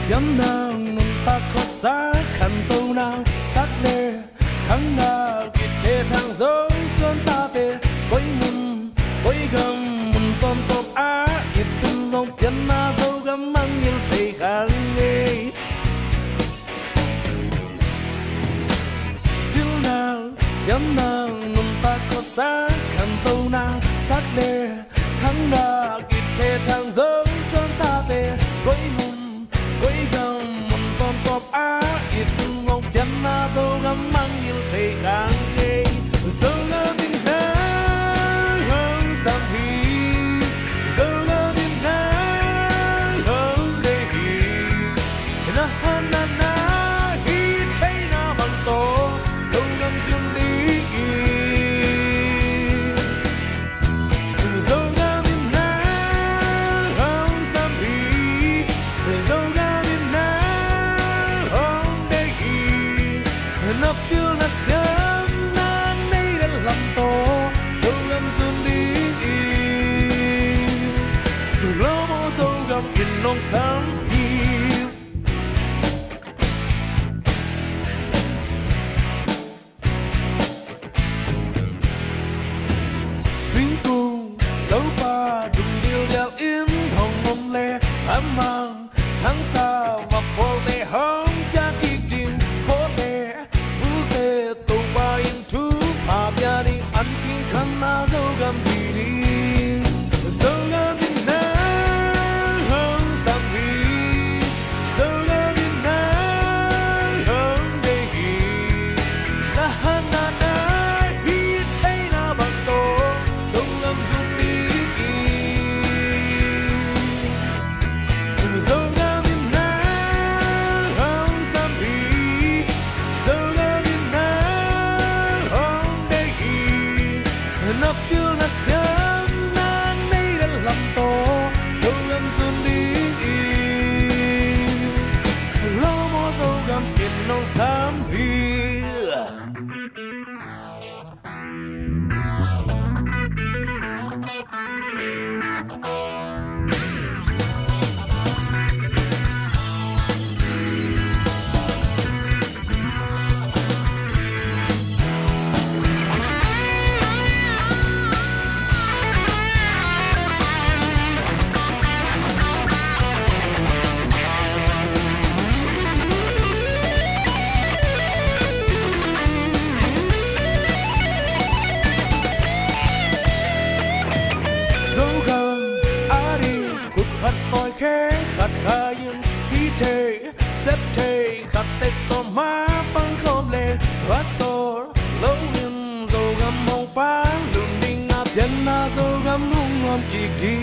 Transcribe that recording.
xiêm nàng nôn ta khó xa khăn tâu nàng sắc lệ khăn ngà kịp thế thang dấu xuân ta về quay mừng quay gầm mừng tôm tôm á ít từng dòng thiên na dấu gầm mang nhìn thấy khăn nghề thiếu nàng xiêm nàng nôn ta khó xa khăn tâu nàng sắc lệ khăn ngà kịp thế thang dấu xuân ta về quay mừng quay gầm mừng tôm tôm á ít từng dòng thiên na dấu gầm mang nhìn thấy khăn nghề dấu ngơ tình nắng hương sang hi dấu ngơ tình nắng hương đầy hi na na na hi thấy na bằng tổ dấu ngâm dương đi dấu ngơ tình nắng hương sang hi dấu ngơ tình nắng hương đầy hi na feel na sớm na nay đã làm tổ dấu ngâm dương đi lo mô dấu ngâm in nông sáng xuyên cùng lâu ba đừng điều đeo in hồng ngông lê ám mang tháng xa và phố tê hông cha kịch đình phố tê vũ tê tù ba yên chú bà bia đi ăn kinh khăn na dấu găm đi đi dấu ngâm in nắng hương sang vi dấu ngâm in nắng hương đầy hi na na na hi thấy na bằng tổ dấu ngâm dung đi dấu ngâm in nắng hương sang vi dấu ngâm in nắng hương đầy hi na feel na sớm na nay đã làm tổ dấu ngâm dung đi lo mô dấu ngâm in nông xám hi dấu gầm á đi khúc khát tôi khé khát khá yên đi thề xếp thề khát tết tôm má băng không lệ hóa sổ lâu yên dấu gầm mong phá lùm đinh áp chân na dấu gầm hung ngon kịch đi